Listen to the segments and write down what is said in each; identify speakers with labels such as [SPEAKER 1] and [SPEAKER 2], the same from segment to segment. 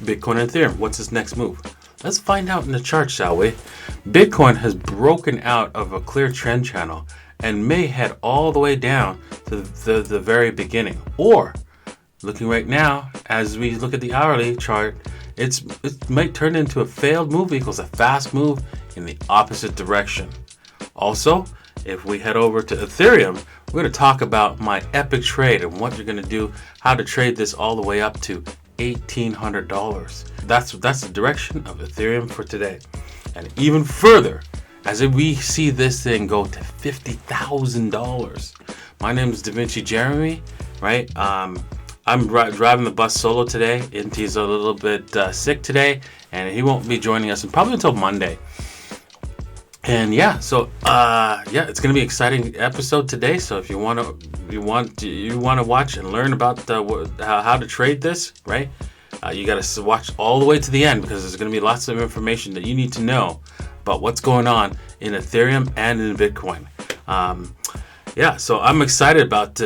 [SPEAKER 1] Bitcoin and Ethereum. What's its next move? Let's find out in the chart, shall we? Bitcoin has broken out of a clear trend channel and may head all the way down to the very beginning. Or, looking right now, as we look at the hourly chart, it might turn into a failed move equals a fast move in the opposite direction. Also, if we head over to Ethereum, we're going to talk about my epic trade and what you're going to do, how to trade this all the way up to $1,800. That's the direction of Ethereum for today. And even further, as we see this thing go to $50,000. My name is Davinci Jeremy, right? I'm driving the bus solo today. Inti's a little bit sick today, and he won't be joining us probably until Monday. And it's gonna be an exciting episode today. So if you want to watch and learn about how to trade this, right? You gotta watch all the way to the end because there's gonna be lots of information that you need to know about what's going on in Ethereum and in Bitcoin. So I'm excited about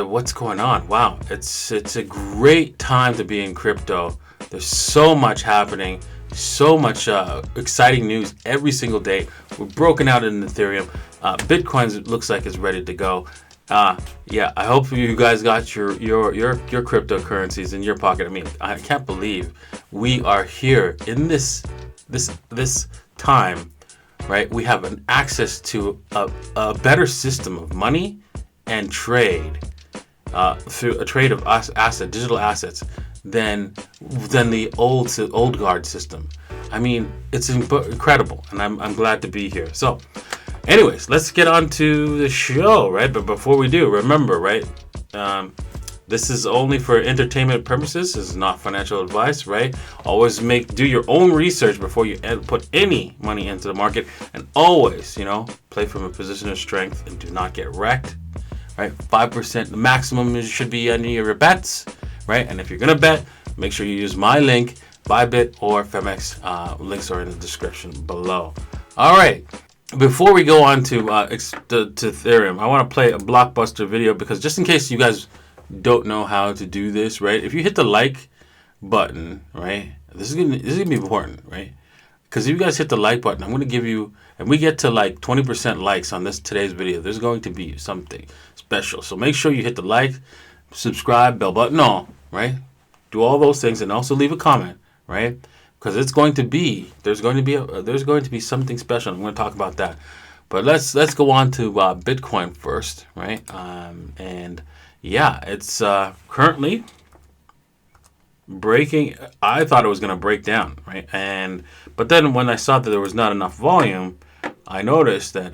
[SPEAKER 1] what's going on. Wow, it's a great time to be in crypto. There's so much happening. So much exciting news every single day. We're broken out in Ethereum. Bitcoin looks like it's ready to go. I hope you guys got your cryptocurrencies in your pocket. I mean, I can't believe we are here in this time, right? We have an access to a better system of money and trade through a trade of digital assets than the old guard system. I mean, it's incredible, and I'm glad to be here. So, anyways, let's get on to the show, right? But before we do, remember, right? This is only for entertainment purposes. This is not financial advice, right? Always do your own research before you put any money into the market, and always, play from a position of strength and do not get wrecked, right? 5% the maximum should be on your bets. Right, and if you're gonna bet, make sure you use my link, Bybit or Femex. Links are in the description below. All right, before we go on to Ethereum, I want to play a blockbuster video because just in case you guys don't know how to do this, right? If you hit the like button, right, this is gonna be important, right? Because if you guys hit the like button, I'm gonna give you, and we get to like 20% likes on today's video, there's going to be something special. So make sure you hit the like, subscribe, bell button, all. Right? Do all those things and also leave a comment, right? Because there's going to be something special. I'm going to talk about that. But let's go on to Bitcoin first, right? It's currently breaking. I thought it was going to break down, right? But then when I saw that there was not enough volume, I noticed that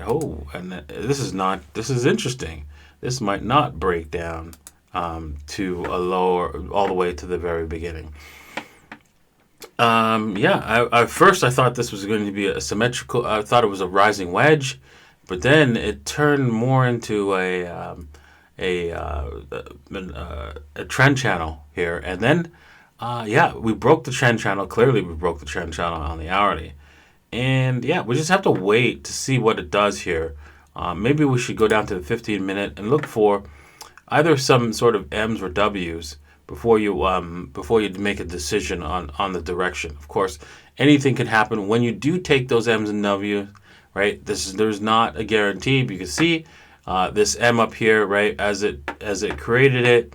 [SPEAKER 1] this is interesting. This might not break down to a lower, all the way to the very beginning. At first I thought this was going to be a symmetrical. I thought it was a rising wedge, but then it turned more into a trend channel here, and then we broke the trend channel. Clearly, we broke the trend channel on the hourly, and we just have to wait to see what it does here. Maybe we should go down to the 15-minute and look for either some sort of M's or W's before you make a decision on the direction. Of course, anything can happen when you do take those M's and W's, right? There's not a guarantee. But you can see this M up here, right? As it created it,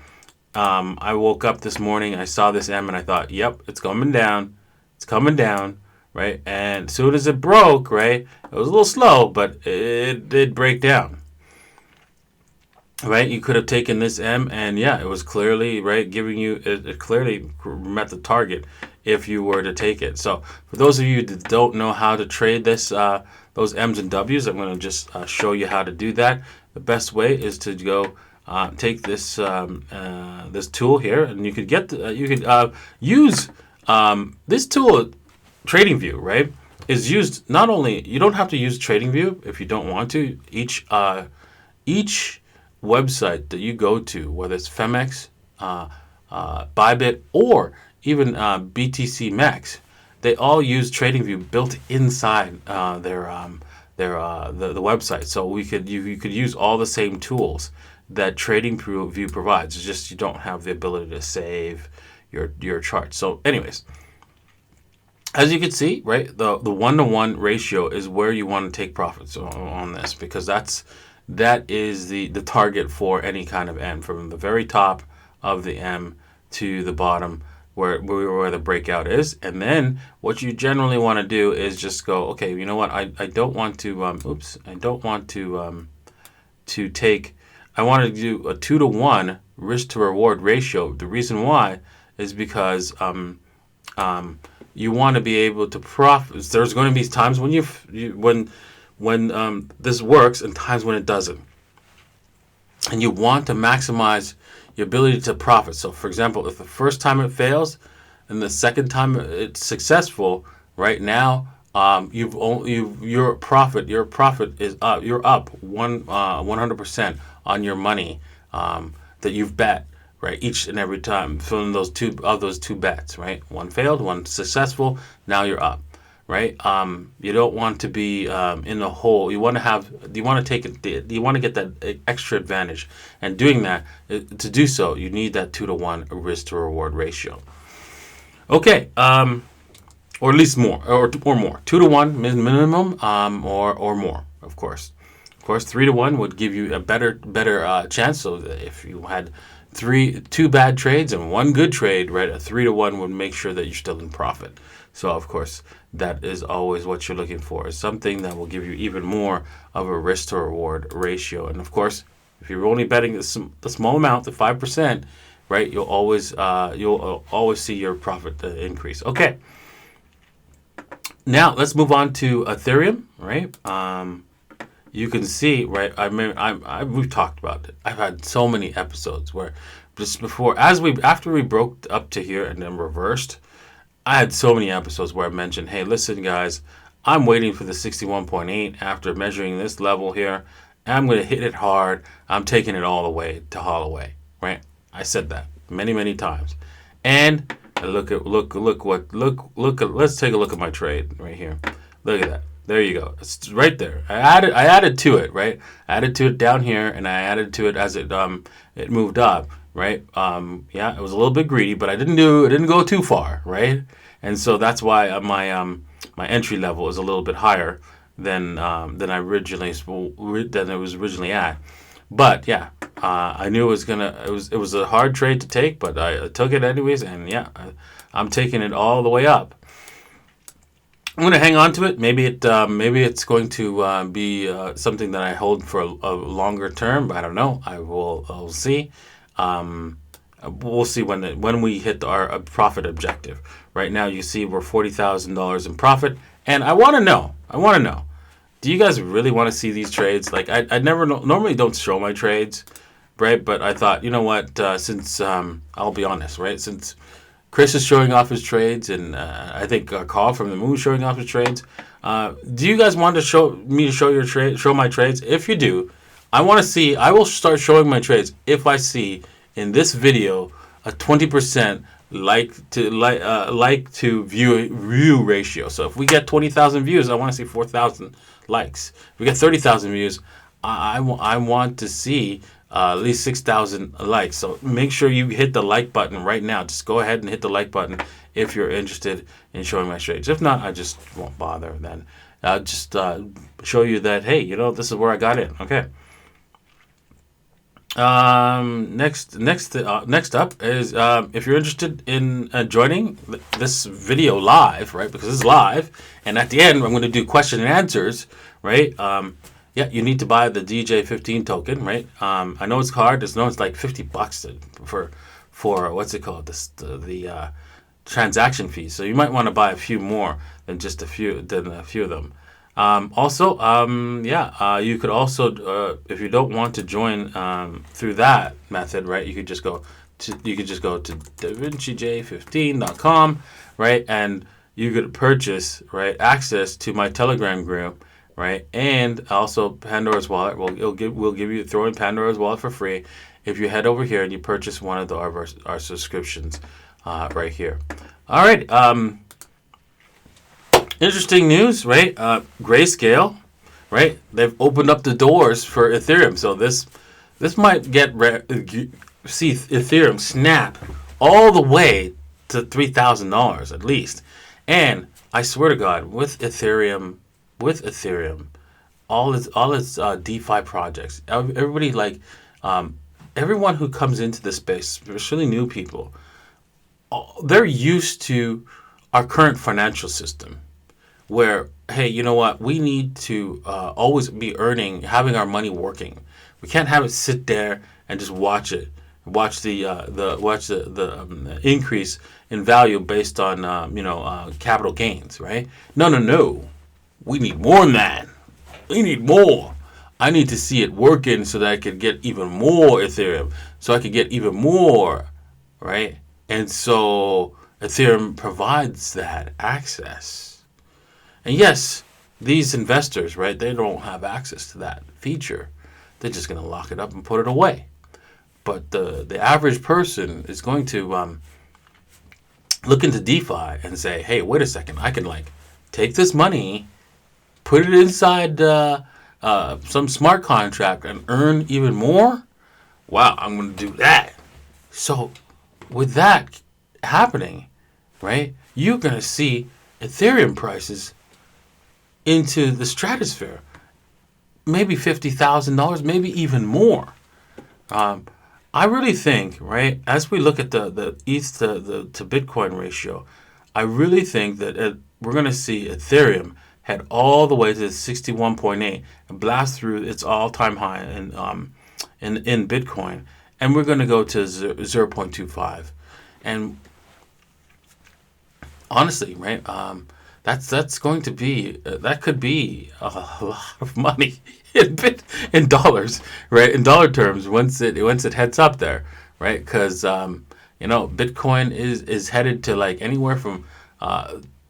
[SPEAKER 1] I woke up this morning, I saw this M, and I thought, yep, it's coming down. It's coming down, right? And as soon as it broke, right, it was a little slow, but it did break down. Right, you could have taken this M, and it was clearly giving you. It clearly met the target if you were to take it. So, for those of you that don't know how to trade those M's and W's, I'm going to just show you how to do that. The best way is to go take this this tool here, and you could use this tool, TradingView. Right, is used not only. You don't have to use TradingView if you don't want to. Each website that you go to, whether it's Femex, Bybit, or even BTC Max, they all use TradingView built inside the website. So you could use all the same tools that TradingView provides. It's just you don't have the ability to save your chart. So anyways, as you can see, right, the 1-to-1 ratio is where you want to take profits on this, because that is the target for any kind of M, from the very top of the M to the bottom where the breakout is. And then what you generally want to do is just go, okay, you know what, I don't want to I don't want to take, I want to do a 2-to-1 risk to reward ratio. The reason why is because you want to be able to profit. There's going to be times when when this works and times when it doesn't, and you want to maximize your ability to profit. So, for example, if the first time it fails and the second time it's successful, right now your profit is up. You're up 100% on your money that you've bet, right, each and every time from those two bets, right? One failed, one successful. Now you're up, right? You don't want to be in the hole. You want to get that extra advantage, and doing that, to do so, you need that 2-to-1 risk to reward ratio. Okay, or at least more, or more, 2-to-1 minimum, or more, of course. Of course, 3-to-1 would give you a better chance. So if you had two bad trades and one good trade, right, a 3-to-1 would make sure that you're still in profit. So of course, that is always what you're looking for, is something that will give you even more of a risk to reward ratio. And of course, if you're only betting the small amount, the 5%, right, you'll always see your profit increase. Okay. Now let's move on to Ethereum, right? You can see, right? We've talked about it. I've had so many episodes where just after we broke up to here and then reversed, I had so many episodes where I mentioned, hey, listen, guys, I'm waiting for the 61.8 after measuring this level here. I'm going to hit it hard. I'm taking it all the way to Holloway, right? I said that many times, and let's take a look at my trade right here. Look at that. There you go. It's right there. I added to it, right? I added to it down here, and I added to it as it moved up, right? Yeah, it was a little bit greedy, but I didn't go too far, right? And so that's why my entry level is a little bit higher than it was originally at. But yeah, I knew it was a hard trade to take, but I took it anyways, and yeah, I'm taking it all the way up. I'm going to hang on to it. Maybe it's going to be something that I hold for a longer term. I don't know. I'll see. We'll see when we hit our profit objective. Right now, you see we're $40,000 in profit, and I want to know. Do you guys really want to see these trades? Like I never normally don't show my trades, right? But I thought, you know what? Since I'll be honest, right? Since Chris is showing off his trades, and I think Carl from the Moon is showing off his trades. Do you guys want to show my trades? If you do, I want to see. I will start showing my trades if I see in this video a 20% like to view ratio. So if we get 20,000 views, I want to see 4,000 likes. If we get 30,000 views, I want to see at least 6,000 likes. So make sure you hit the like button right now. Just go ahead and hit the like button if you're interested in showing my trades. If not, I just won't bother then. I'll just show you that, hey, this is where I got in. Okay. Next up is if you're interested in joining this video live, right? Because it's live, and at the end I'm going to do question and answers, right? Yeah, you need to buy the DJ15 token, right? I know it's hard. It's like $50 for what's it called? The transaction fee. So you might want to buy a few more than just a few of them. You could also, if you don't want to join through that method, right? You could just go to davinci15.com, right? And you could purchase, right, access to my Telegram group, right? And also Pandora's Wallet. We'll give you, throw in Pandora's Wallet for free if you head over here and you purchase one of our subscriptions right here. All right. Interesting news, right? Grayscale, right? They've opened up the doors for Ethereum, so this might see Ethereum snap all the way to $3,000 at least. And I swear to God, with Ethereum, all its DeFi projects, everybody like, everyone who comes into the space, especially new people, they're used to our current financial system, where, hey, you know what, we need to always be earning, having our money working. We can't have it sit there and just watch the increase in value based on capital gains, right? No, no, no. We need more than that. We need more. I need to see it working so that I could get even more Ethereum, so I could get even more, right? And so Ethereum provides that access. And yes, these investors, right, they don't have access to that feature. They're just going to lock it up and put it away. But the average person is going to look into DeFi and say, hey, wait a second, I can like take this money, put it inside some smart contract and earn even more? Wow, I'm going to do that. So with that happening, right, you're going to see Ethereum prices into the stratosphere. Maybe $50,000, maybe even more. I really think, right, as we look at the ETH to Bitcoin ratio, I really think that we're going to see Ethereum head all the way to 61.8 and blast through its all-time high in Bitcoin, and we're going to go to 0.25. And honestly, right, that's going to be that could be a lot of money in dollars, right? In dollar terms, once it heads up there, right? Because Bitcoin is headed to like anywhere from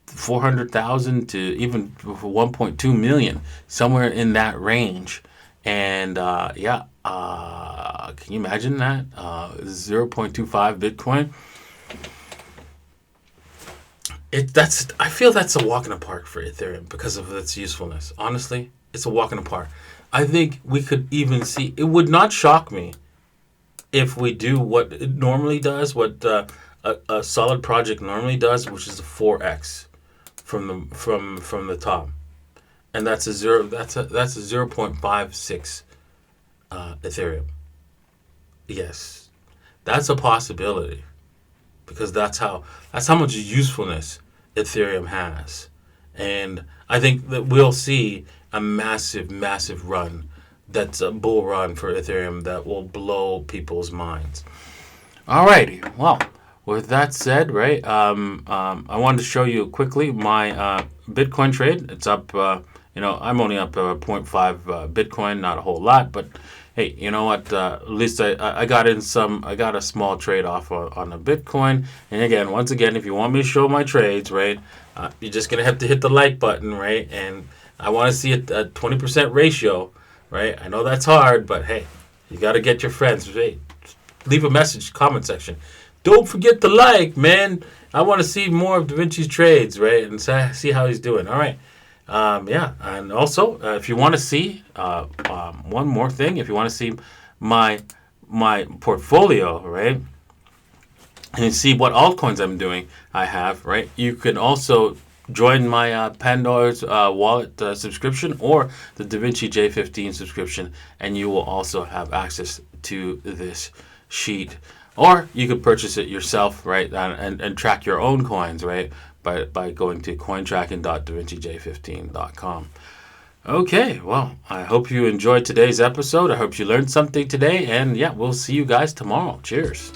[SPEAKER 1] 400,000 to even 1.2 million, somewhere in that range. And can you imagine that 0.25 Bitcoin? I feel that's a walk in the park for Ethereum because of its usefulness. Honestly, it's a walk in the park. I think we could even see. It would not shock me if we do what it normally does, what a solid project normally does, which is a 4x from the top, and that's a 0.56 Ethereum. Yes, that's a possibility. Because that's how much usefulness Ethereum has. And I think that we'll see a massive, massive run. That's a bull run for Ethereum that will blow people's minds. Alrighty, well, with that said, right, I wanted to show you quickly my Bitcoin trade. It's up, I'm only up 0.5 Bitcoin, not a whole lot, but hey, you know what? At least I got a small trade off on a Bitcoin. And again, once again, if you want me to show my trades, right, you're just gonna have to hit the like button, right? And I want to see a 20% ratio, right? I know that's hard, but hey, you got to get your friends. Hey, leave a message, comment section. Don't forget to like, man. I want to see more of Davinci's trades, right, and see how he's doing. All right. And also, if you want to see one more thing, if you want to see my portfolio, right, and see what altcoins I'm doing, I have, right, you can also join my Pandora's wallet subscription or the Davinci J15 subscription, and you will also have access to this sheet. Or you could purchase it yourself, right, and track your own coins, right, by going to cointracking.davincej15.com. Okay, well, I hope you enjoyed today's episode. I hope you learned something today. And yeah, we'll see you guys tomorrow. Cheers.